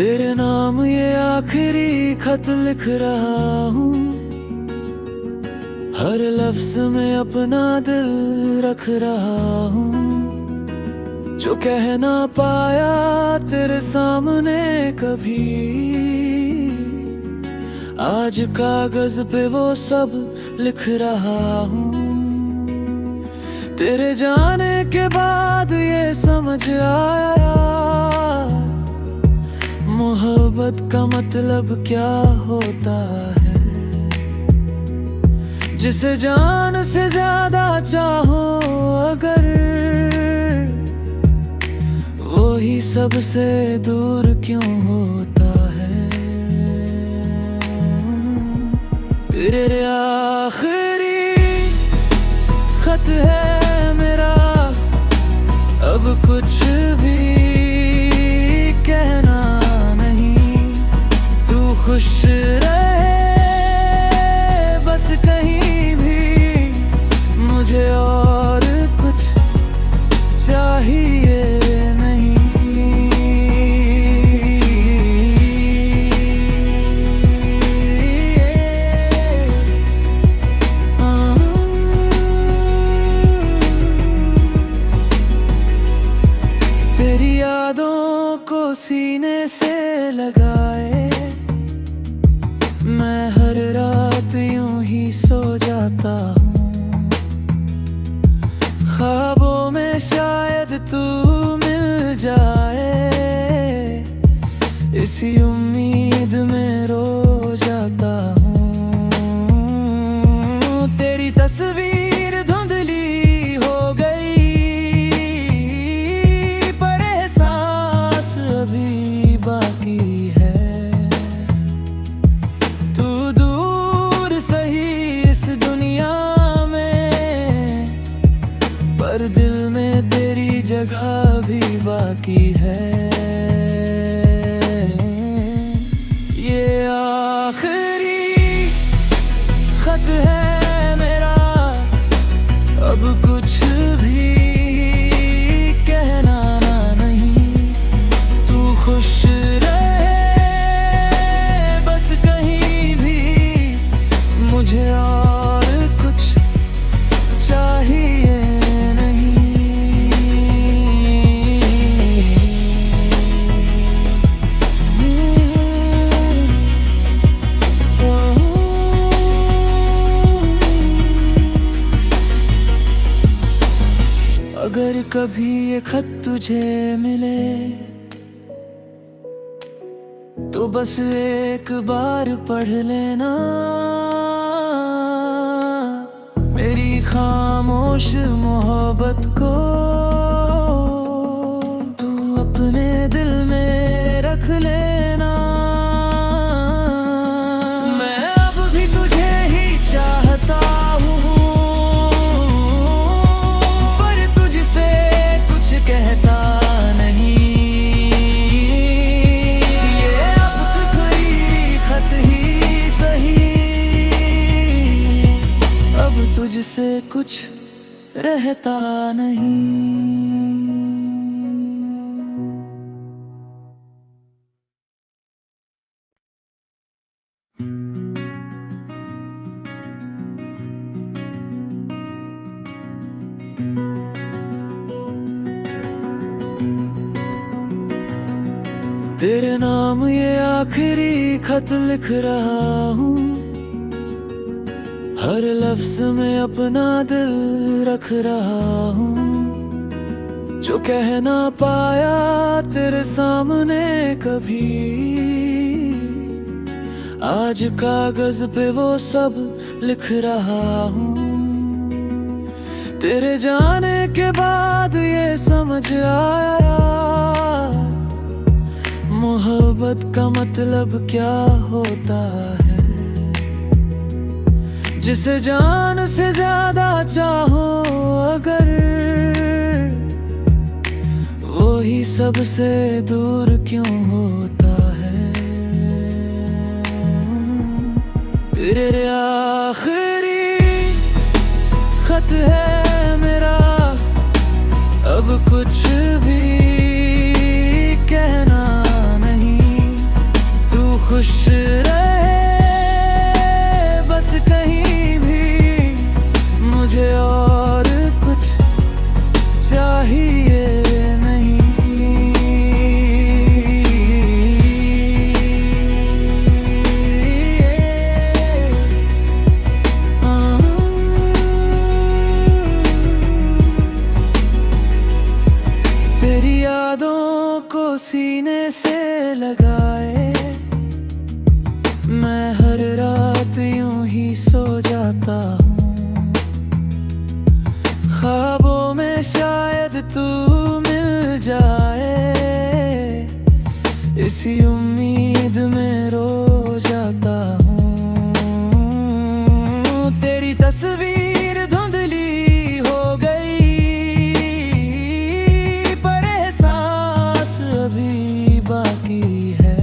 तेरे नाम ये आखिरी खत लिख रहा हूँ। हर लफ्ज में अपना दिल रख रहा हूँ। जो कह ना पाया तेरे सामने कभी, आज कागज पे वो सब लिख रहा हूँ। तेरे जाने के बाद ये समझ आया, मोहब्बत का मतलब क्या होता है। जिसे जान से ज्यादा चाहो अगर, वो ही सबसे दूर क्यों होता है। तेरे आखिरी खत है मेरा, अब कुछ भी कहना नहीं। तू खुश रहे बस कहीं भी, मुझे और कुछ चाहिए नहीं। तेरी यादों को सीने से लगाए, मैं हर रात यूं ही सो जाता हूँ। ख्वाबों में शायद तू मिल जाए, इसी उम्मीद में रो जाता हूँ। तेरी तस्वीर धुंधली हो गई, पर एहसास अभी बाकी है। तू दूर सही इस दुनिया में, पर दिल में तेरी जगह भी बाकी है। ये आखिरी खत है मेरा, अब कुछ भी कहना नहीं। तू खुश रहे बस कहीं भी, मुझे और कुछ चाहिए नहीं। अगर कभी ये खत तुझे मिले, तो बस एक बार पढ़ लेना। मेरी खामोश मोहब्बत को तू अपने दिल में रख लेना। मैं अब भी तुझे ही चाहता हूँ, पर तुझसे कुछ कहता नहीं। ये अब आखिरी खत ही सही, अब तुझसे कुछ रहता नहीं। तेरे नाम ये आखिरी खत लिख रहा हूँ। हर लफ्ज में अपना दिल रख रहा हूँ। जो कह ना पाया तेरे सामने कभी, आज कागज पे वो सब लिख रहा हूँ। तेरे जाने के बाद ये समझ आया, मोहब्बत का मतलब क्या होता है। जिसे जान से ज्यादा चाहो अगर, वो ही सबसे दूर क्यों होता है। तेरे आखिरी खत है मेरा, अब कुछ भी कहना नहीं। खुश रहे बस कहीं भी, मुझे और कुछ चाहिए नहीं। तेरी यादों को सीने से लगाए मैं हर रात यूं ही सो जाता हूँ। ख्वाबों में शायद तू मिल जाए, इसी उम्मीद में रो जाता हूँ। तेरी तस्वीर धुंधली हो गई पर एहसास अभी बाकी है।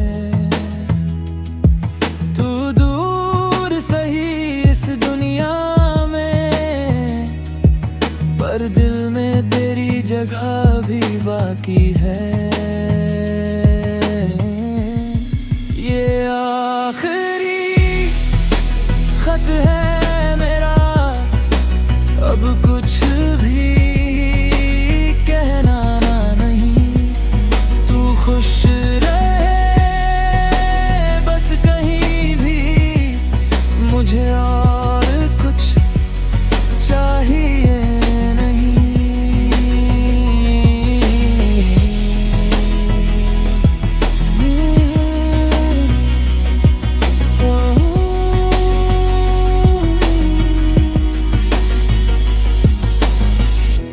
तू दूर सही इस दुनिया में, पर दिल में तेरी जगह भी बाकी है। ये आखिरी खत है मेरा, अब कुछ भी कहना नहीं। तू खुश रहे बस कहीं भी, मुझे और कुछ चाहिए नहीं।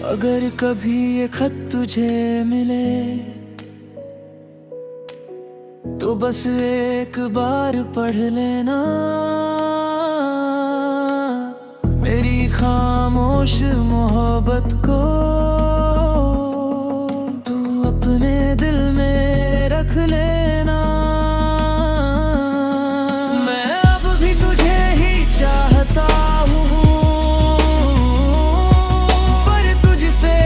अगर कभी ये खत तुझे मिले तो बस एक बार पढ़ लेना। मेरी खामोश मोहब्बत को तू अपने दिल में रख लेना। मैं अब भी तुझे ही चाहता हूँ, पर तुझसे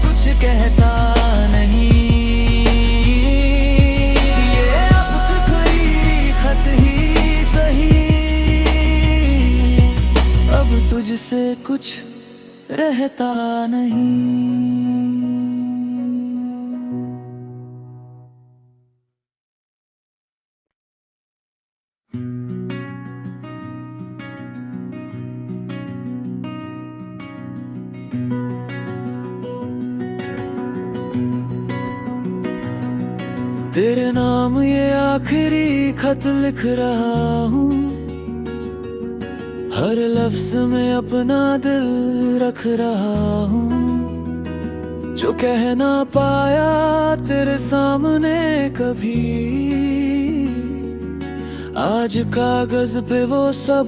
कुछ कहता नहीं। ये अब आखिरी खत ही सही, अब तुझसे कुछ रहता नहीं। तेरे नाम ये आखिरी खत लिख रहा हूँ, हर लफ्ज में अपना दिल रख रहा हूँ। जो कह ना पाया तेरे सामने कभी, आज कागज पे वो सब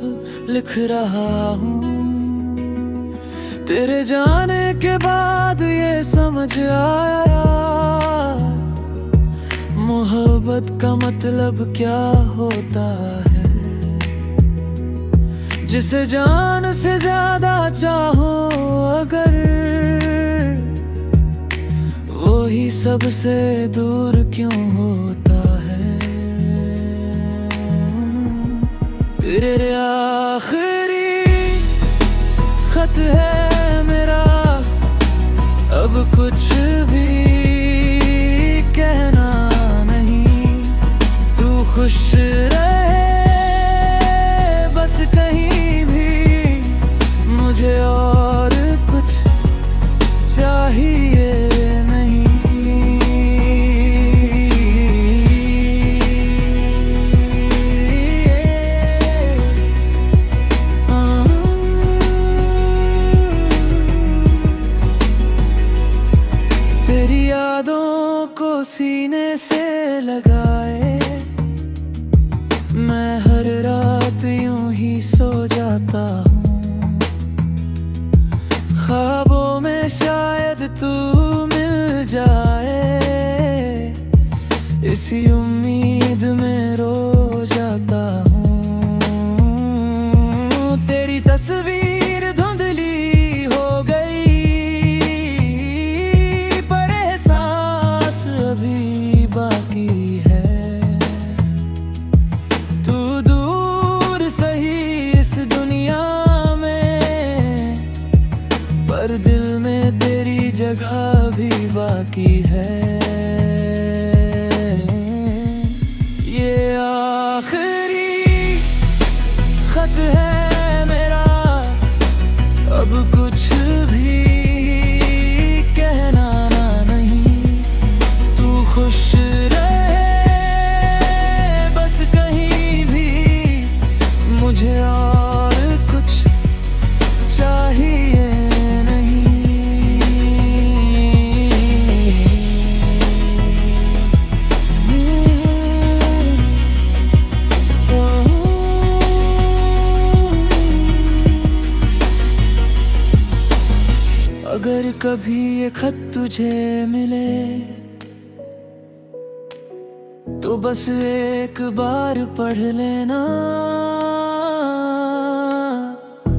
लिख रहा हूँ। तेरे जाने के बाद ये समझ आया, मोहब्बत का मतलब क्या होता है। जिसे जान से ज्यादा चाहो अगर, वो ही सबसे दूर क्यों होता है। तेरे आखिरी खत है मेरा, अब कुछ भी कहना नहीं। तू खुश रहे बस कहीं भी, मुझे और कुछ चाहिए नहीं। जगह भी बाकी है। ये आखिरी खत है मेरा, अब कुछ भी कहना नहीं। तू खुश रहे बस कहीं भी, मुझे और कुछ चाहिए अगर कभी ये खत तुझे मिले तो बस एक बार पढ़ लेना।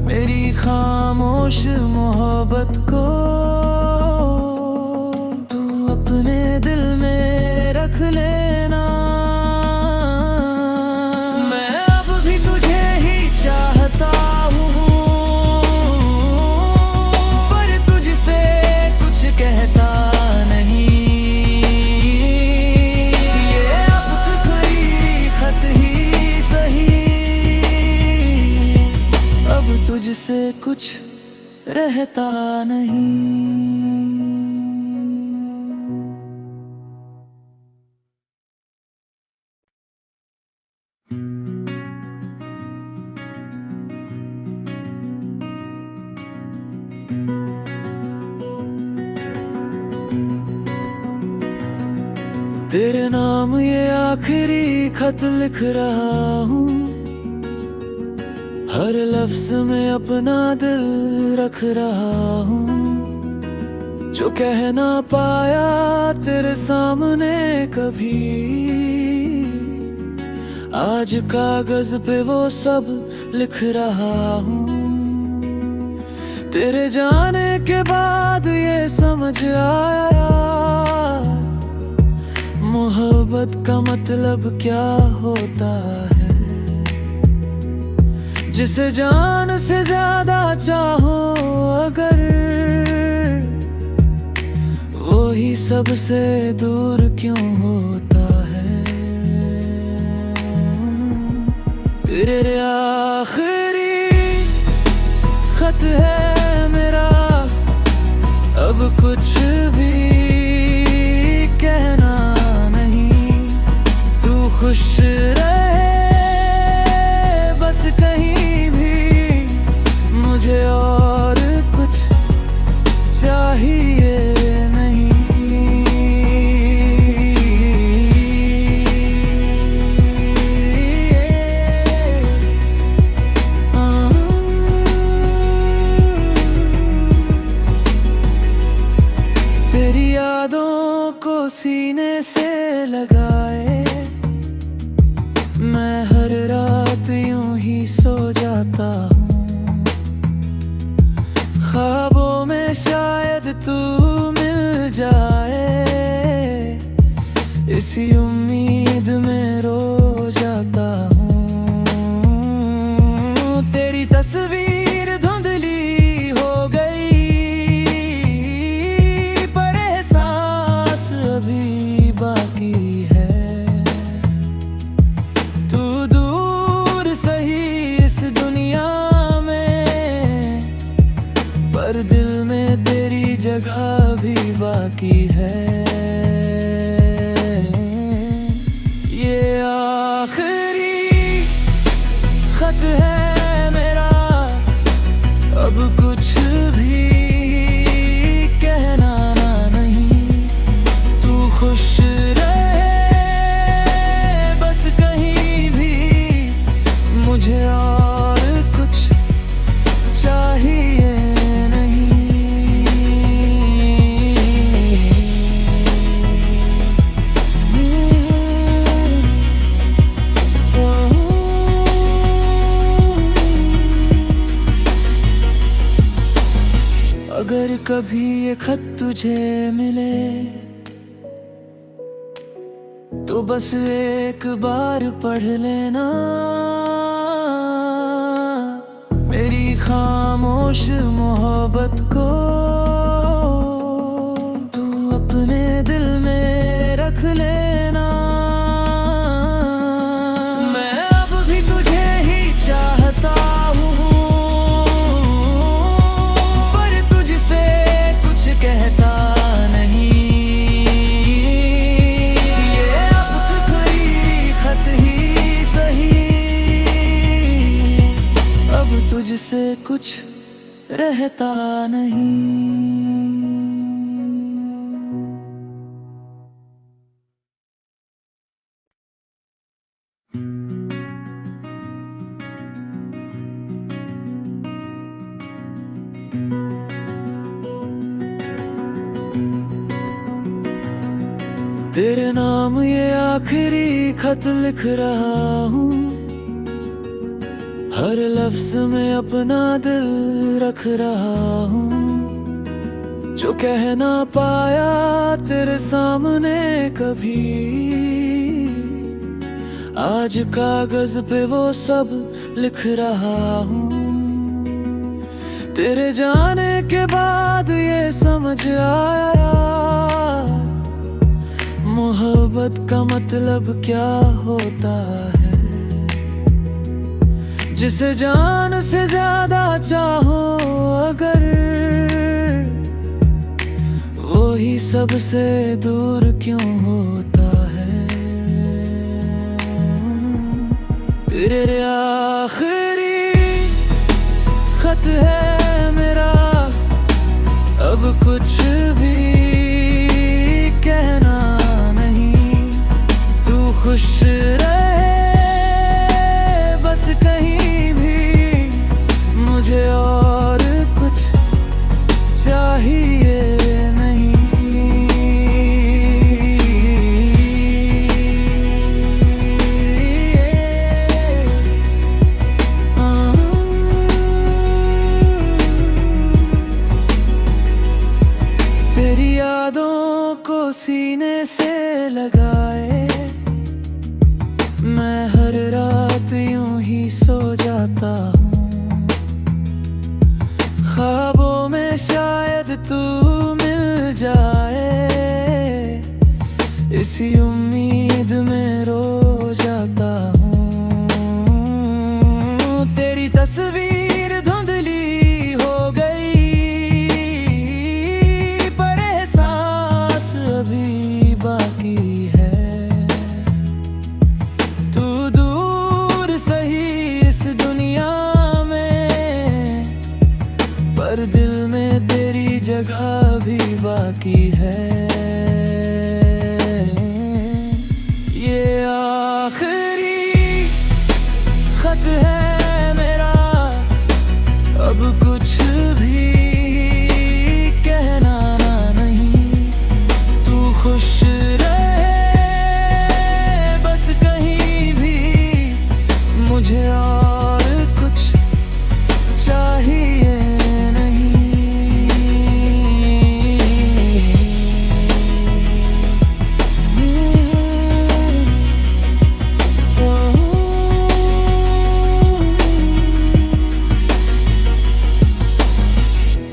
मेरी खामोश मोहब्बत को तू अपने दिल में रख लेना। मैं अब भी तुझे ही चाहता हूँ, कहता नहीं। ये अब आखिरी खत ही सही, अब तुझसे कुछ रहता नहीं। तेरे नाम ये आखिरी खत लिख रहा हूँ, हर लफ्ज में अपना दिल रख रहा हूँ। जो कह ना पाया तेरे सामने कभी, आज कागज पे वो सब लिख रहा हूँ। तेरे जाने के बाद ये समझ आया, मोहब्बत का मतलब क्या होता है। जिसे जान से ज्यादा चाहो अगर, वो ही सबसे दूर क्यों होता है। तेरे आखिरी खत है मेरा, अब कुछ भी कहना नहीं। तू खुश रहे बस कहीं भी, मुझे और कुछ चाहिए नहीं। तेरी यादों को सीने से लगाए, मैं हर रात यूं ही सो जाता हूँ। ख्वाबों में शायद तू मिल जाए, इसी उम्मीद में रो जाता हूँ। तेरी तस्वीर धुंधली हो गई, पर एहसास अभी बाकी है। तू दूर सही इस दुनिया में, पर दिल में तेरी जगह भी बाकी है। ये आखिरी खत है मेरा, अब कुछ भी कहना नहीं। तू खुश रहे बस कहीं भी, मुझे और कुछ चाहिए नहीं। अगर कभी ये खत तुझे मिले तो बस एक बार पढ़ लेना। मेरी खामोश मोहब्बत को तुझसे कुछ रहता नहीं। तेरे नाम ये आखिरी खत लिख रहा हूँ, हर लफ्ज में अपना दिल रख रहा हूँ। जो कह ना पाया तेरे सामने कभी, आज कागज पे वो सब लिख रहा हूँ। तेरे जाने के बाद ये समझ आया, मोहब्बत का मतलब क्या होता है। जिसे जान से ज्यादा चाहो अगर, वो ही सबसे दूर क्यों होता है। तेरे आखिरी खत है मेरा, अब कुछ भी कहना खुश रहे बस कहीं भी, मुझे और कुछ चाहिए नहीं। तेरी यादों को सीने से लगाए मैं हर रात यूं ही सो जाता हूँ। ख्वाबों में शायद तू मिल जाए, इसी उम्मीद में रो जाता हूँ। तेरी तस्वीर धुंधली हो गई, पर एहसास अभी बाकी है। पर दिल में तेरी जगह भी बाकी है। ये आखिरी खत है मेरा, अब कुछ भी कहना नहीं। तू खुश रहे बस कहीं भी, मुझे और कुछ चाहिए।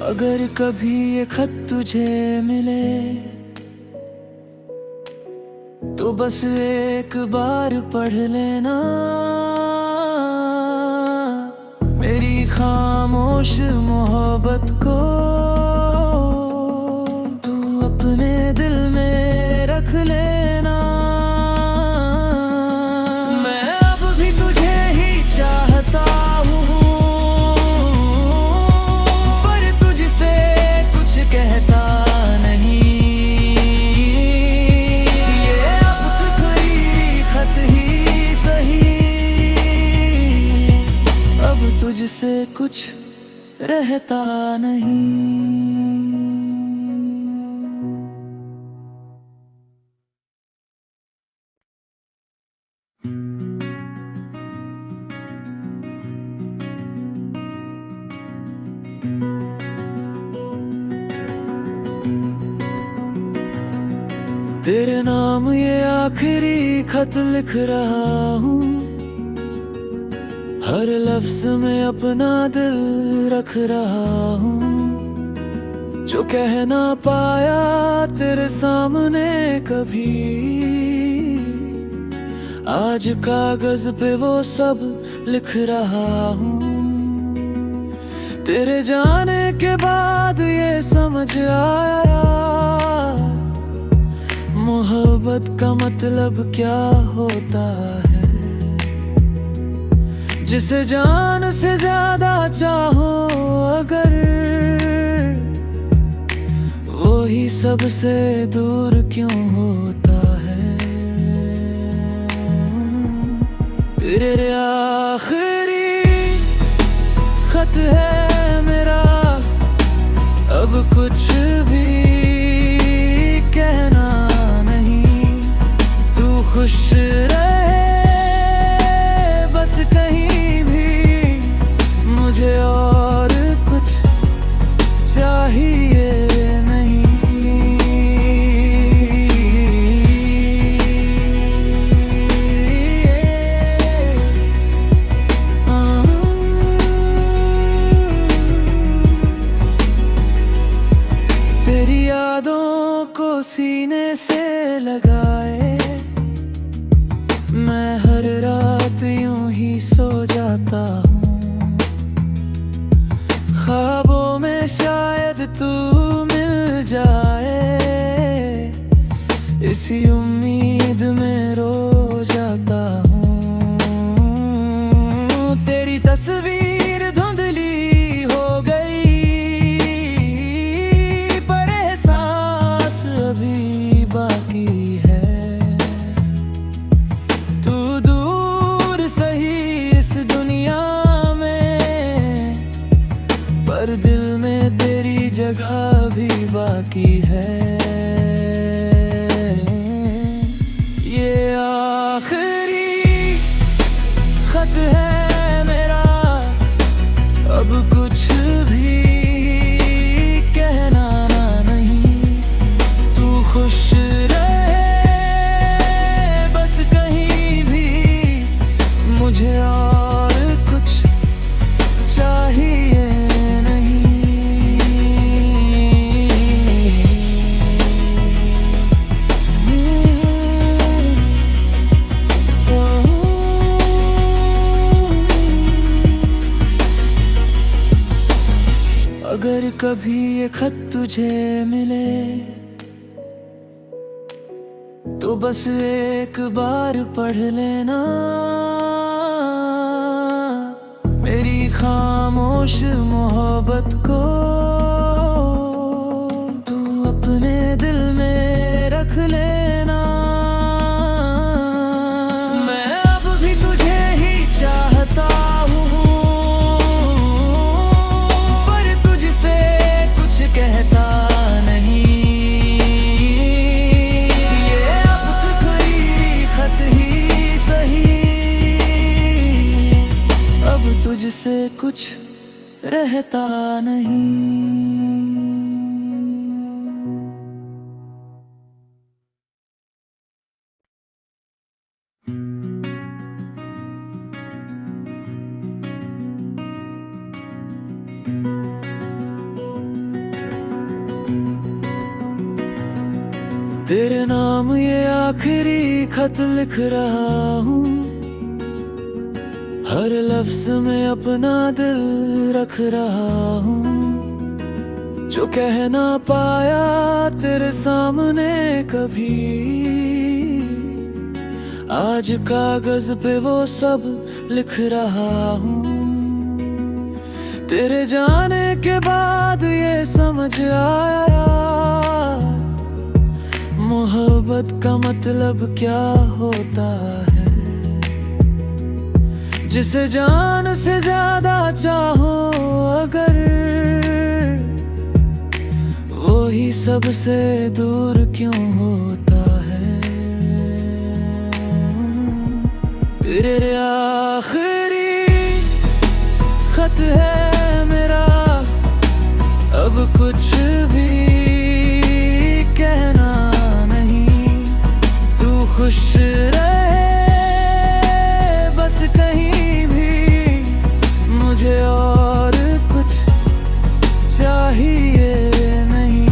अगर कभी ये खत तुझे मिले, तो बस एक बार पढ़ लेना। मेरी खामोश मोहब्बत को तू अपने दिल में रख लेना। मैं अब भी तुझे ही चाहता हूँ, कहता नहीं। ये अब आखिरी खत ही सही, अब तुझसे कुछ रहता नहीं। तेरे नाम ये आखिरी खत लिख रहा हूँ, हर लफ्ज में अपना दिल रख रहा हूँ। जो कह ना पाया तेरे सामने कभी, आज कागज पे वो सब लिख रहा हूँ। तेरे जाने के बाद ये समझ आया, मोहब्बत का मतलब क्या होता है। जिसे जान से ज्यादा चाहो अगर, वो ही सबसे दूर क्यों होता है। तेरे आखिरी खत है मेरा, अब कुछ भी कहना नहीं। तू खुश रहे बस कहीं भी, मुझे और कुछ चाहिए नहीं। तेरी यादों को सीने से लगाए मैं हर रात यूं ही सो जाता हूँ। ख्वाबों में शायद तू मिल जाए, इसी उम्मीद में रो जाता हूँ। तेरी तस्वीर धुंधली हो गई, पर एहसास अभी बाकी है। तू दूर सही इस दुनिया में, पर दिल में तेरी जगह भी बाकी है। ये आखिरी खत है मेरा, अब कुछ भी कहना नहीं। तू खुश रहे बस कहीं भी, मुझे और कुछ चाहिए नहीं। अगर कभी ये खत तुझे मिले, तो बस एक बार पढ़ लेना। मेरी खामोश मोहब्बत को तू अपने दिल में रख लेना। मैं अब भी तुझे ही चाहता हूँ, पर तुझसे कुछ कहता नहीं। ये अब आखिरी खत ही सही, अब तुझसे कुछ रहता नहीं। तेरे नाम ये आखिरी खत लिख रहा हूँ, हर लफ्ज में अपना दिल रख रहा हूँ। जो कह ना पाया तेरे सामने कभी, आज कागज पे वो सब लिख रहा हूँ। तेरे जाने के बाद ये समझ आया, मोहब्बत का मतलब क्या होता है। जिसे जान से ज्यादा चाहो अगर, वो ही सबसे दूर क्यों होता है। तेरे आखिरी खत है मेरा, अब कुछ भी कहना नहीं। तू खुश रहे बस कहीं भी, मुझे और कुछ चाहिए नहीं।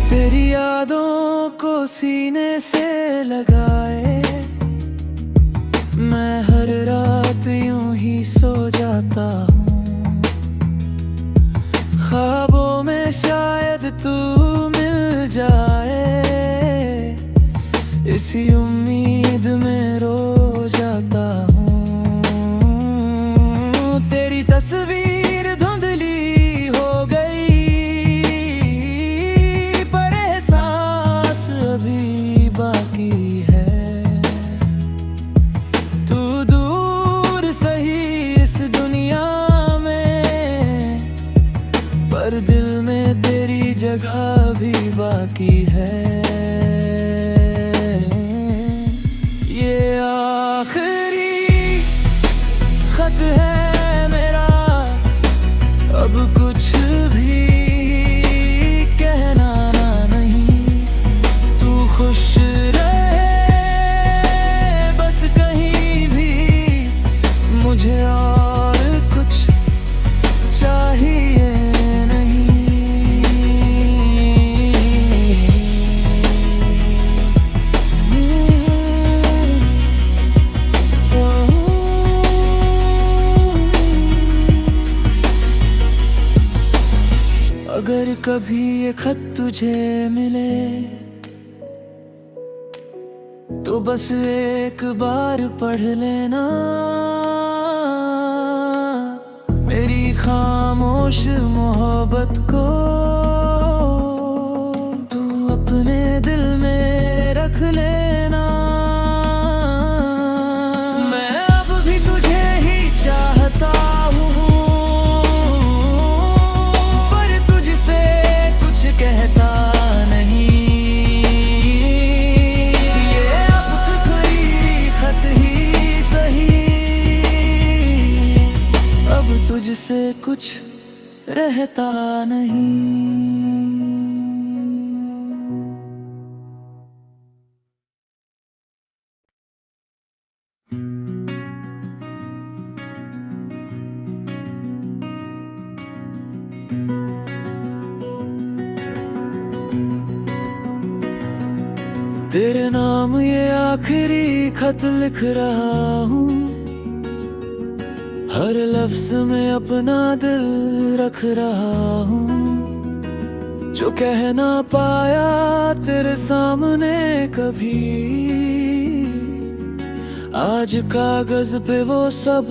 तेरी यादों को सीने से लगाए मैं हर रात यूं ही सो जाता हूँ। जगह भी बाकी है। ये आखिरी खत है मेरा, अब कुछ भी कहना नहीं। तू खुश रहे बस कहीं भी, मुझे और कुछ चाहिए नहीं। अगर कभी ये खत तुझे मिले तो बस एक बार पढ़ लेना। मेरी खामोश मोहब्बत को तू अपने दिल में रख लेना। मैं अब भी तुझे ही चाहता हूँ, पर तुझसे कुछ कहता नहीं। ये अब आखिरी खत ही सही, अब तुझसे कुछ रहता नहीं। तेरे नाम ये आखिरी खत लिख रहा हूँ, हर लफ्ज में अपना दिल रख रहा हूँ। जो कह ना पाया तेरे सामने कभी, आज कागज पे वो सब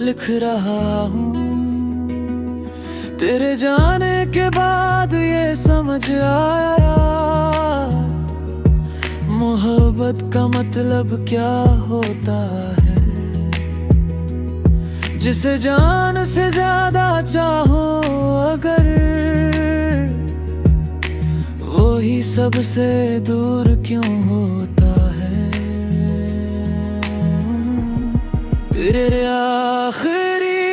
लिख रहा हूँ। तेरे जाने के बाद ये समझ आया, मोहब्बत का मतलब क्या होता है। जिसे जान से ज्यादा चाहो अगर, वो ही सबसे दूर क्यों होता है। तेरे आखिरी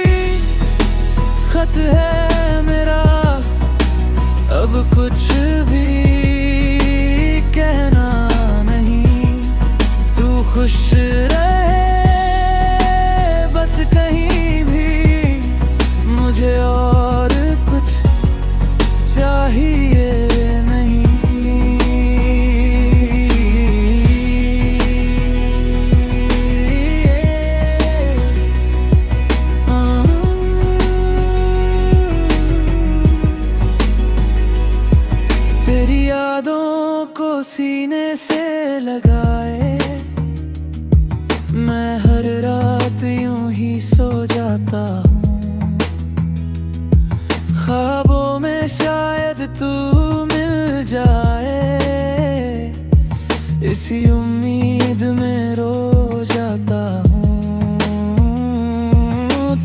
खत है मेरा, अब कुछ भी कहना नहीं। तू खुश रहे बस कहीं भी, मुझे और कुछ चाहिए नहीं। तेरी यादों को सीने से लगाए, मैं हर रात यूं ही सो जाता हूँ। ख्वाबों में शायद तू मिल जाए, इसी उम्मीद में रो जाता हूँ।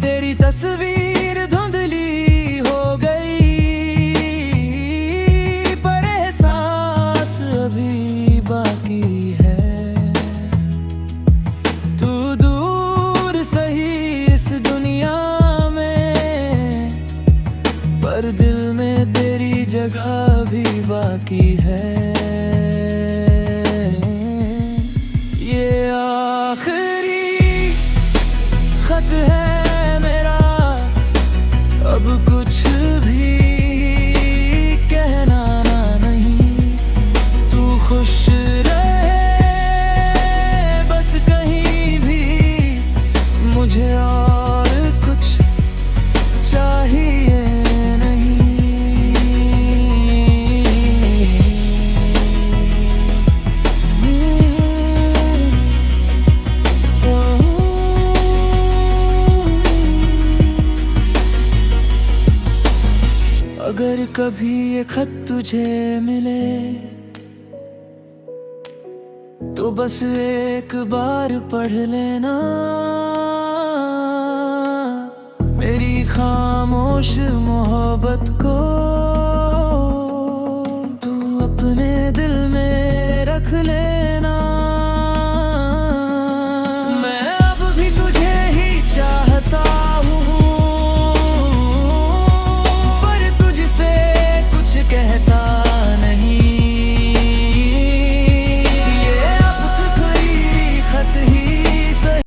तेरी तस्वीर धुंधली हो गई, पर एहसास अभी बाकी है। तू दूर सही इस दुनिया में, पर दिल में तेरी जगह भी बाकी है। ये आखिरी खत है मेरा, अब कुछ भी कहना नहीं। तू खुश रहे बस कहीं भी, मुझे और कुछ चाहिए नहीं। अगर कभी ये खत तुझे मिले तो बस एक बार पढ़ लेना। मेरी खामोश मोहब्बत को अपने दिल में रख ले।